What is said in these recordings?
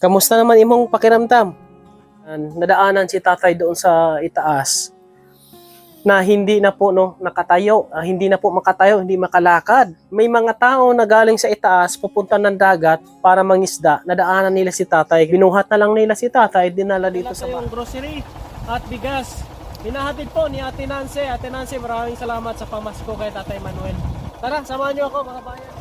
Kamusta naman imong pakiramdam? Nadaanan si tatay doon sa itaas na hindi na po nakatayo, hindi na po makatayo, hindi makalakad. May mga tao na galing sa itaas pupunta ng dagat para mangisda. Nadaanan nila si tatay. Binuhat na lang nila si tatay, dinala dito sa bahay. Yung grocery at bigas. Hinahatid po ni Ate Nancy. Ate Nancy, maraming salamat sa pamasko kay Tatay Manuel. Tara, samahan niyo ako mga bayan.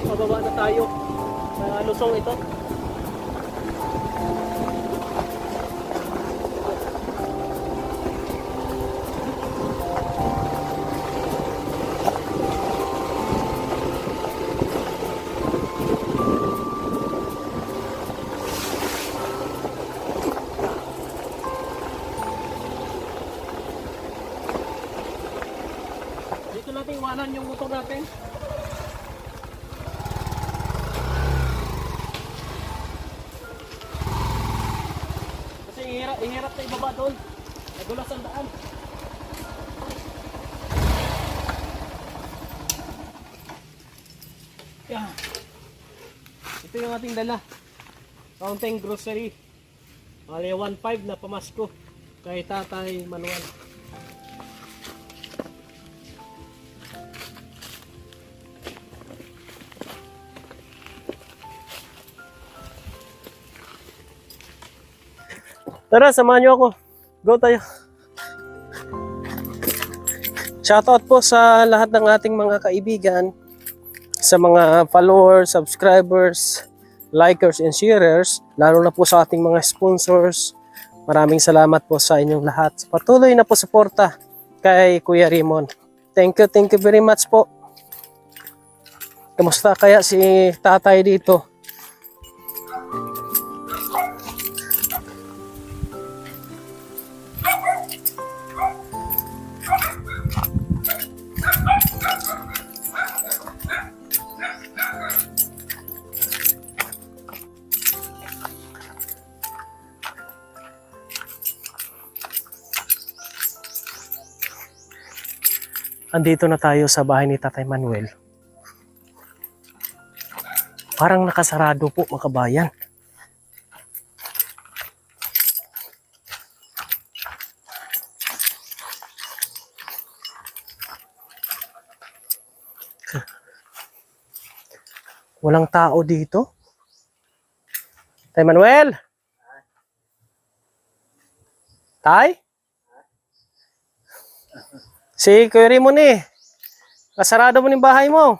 Pababa na tayo sa lusong ito. Dito natin iwanan yung motor natin. Ihirap na ibaba doon. Nagulas ang daan. Yeah. Ito yung ating dala. Kaunting grocery. Mali 1.5 na pamasko kay Tatay Manuel. Tara, samahan niyo ako. Go tayo. Shoutout po sa lahat ng ating mga kaibigan, sa mga followers, subscribers, likers, and sharers, lalo na po sa ating mga sponsors. Maraming salamat po sa inyong lahat. Patuloy na po suporta kay Kuya Raymond. Thank you very much po. Kamusta kaya si tatay dito? Andito na tayo sa bahay ni Tatay Manuel. Parang nakasarado po, mga kabayan. Walang tao dito. Tay Manuel? Tay? Si Kuya Raymond kasarado mo ng bahay mo.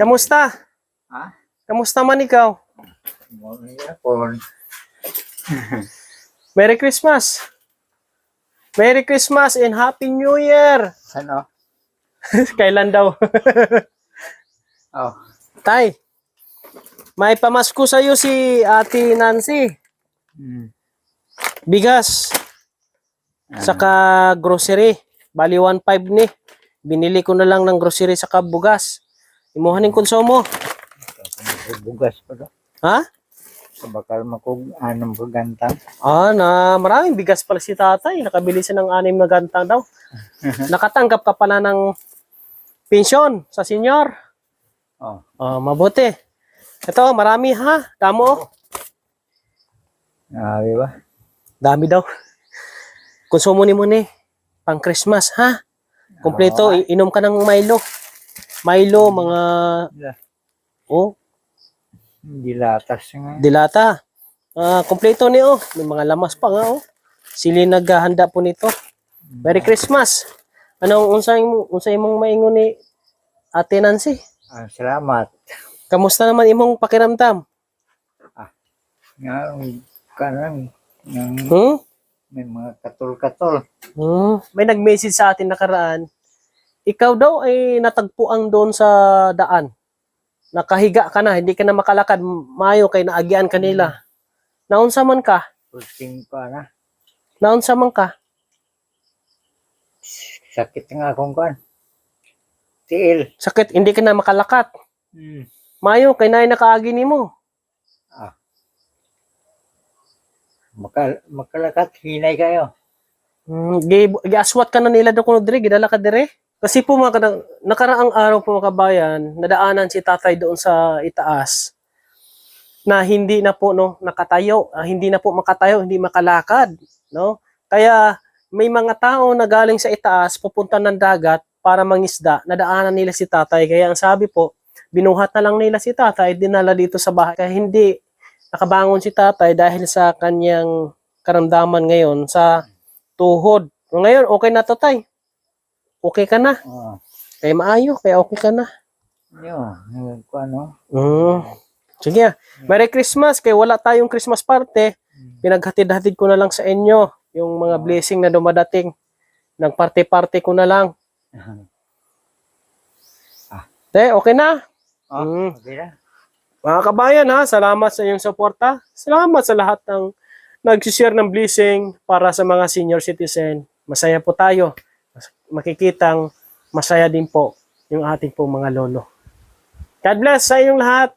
Kamusta? Ha? Kamusta man ikaw? Morning. Merry Christmas! Merry Christmas and Happy New Year! Ano? Kailan daw? Oh. Tay, may pamasko sa'yo si Ate Nancy. Bigas. Saka grocery. Bali 1.5 ni. Binili ko na lang ng grocery saka bugas. Imuhaning konsumo. Bugas pa daw. Ha? Bakal makug anong gantang. Na maraming bigas pala si tatay. Nakabili siya ng 6 na gantang daw. Nakatanggap ka pala ng pensyon sa senior. Oh. Mabuti. Ito, marami ha. Damo. Di ba? Dami daw. Konsumo ni mo ni. Pang Christmas ha. Kompleto. Inom ka ng Milo. Milo, mga... Dilatas nga. Dilata. Kompleto ni May mga lamas pa nga Sili naghahanda po nito. Merry Christmas. Anong unsay mong maingon ni Ate Nancy? Salamat. Kamusta naman imong pakiramdam? Nga, kanang may mga katol-katol. May nag-message sa atin nakaraan. Ikaw daw ay natagpuan doon sa daan. Nakahiga ka na, hindi ka na makalakad. Mayo kay naagian kanila. Naunsa man ka? Puting pa na. Naunsa man ka? Sakit nga akong kuan. Tiil. Sakit, hindi ka na makalakat. Hmm. Mayo, kay nay nakaagi nimo. Makalakat, hinay kayo. Giaswat ka na nila do kuno dire, gidala ka dire. Kasi po nakaraang araw po mga kabayan, nadaanan si tatay doon sa itaas na hindi na po nakatayo, hindi na po makatayo, hindi makalakad, no? Kaya may mga tao na galing sa itaas pupunta ng dagat para mangisda, nadaanan nila si tatay. Kaya ang sabi po, binuhat na lang nila si tatay, dinala dito sa bahay. Kaya hindi nakabangon si tatay dahil sa kanyang karamdaman ngayon sa tuhod. Ngayon, okay na to, tay. Okay ka na. Kaya maayo, kaya okay ka na. Yun, ano? Sige, Merry Christmas. Kaya wala tayong Christmas party. Pinaghatid-hatid ko na lang sa inyo yung mga blessing na dumadating. Nagparty-party ko na lang. Okay na? Okay na. Mga kabayan ha, salamat sa iyong suporta. Salamat sa lahat ng nag-share ng blessing para sa mga senior citizen. Masaya po tayo. Makikitang masaya din po yung ating po mga lolo. God bless sa inyong lahat.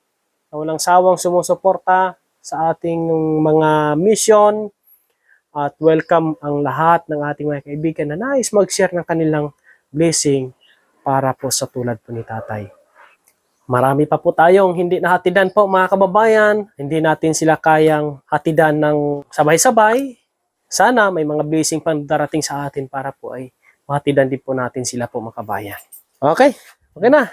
Walang sawang sumusuporta sa ating mga mission. At welcome ang lahat ng ating mga kaibigan na nais mag-share ng kanilang blessing para po sa tulad po ni tatay. Marami pa po tayong hindi nahatidan po mga kababayan. Hindi natin sila kayang hatidan ng sabay-sabay. Sana may mga blessing pang darating sa atin para po ay mahatidan din po natin sila po mga kabayan. Okay? Okay na?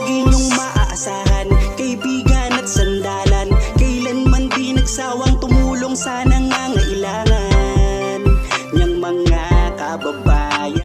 Lagi niyong maaasahan, kaibigan at sandalan. Kailanman di nagsawang tumulong sa nangangailangan niyang mga kababayan.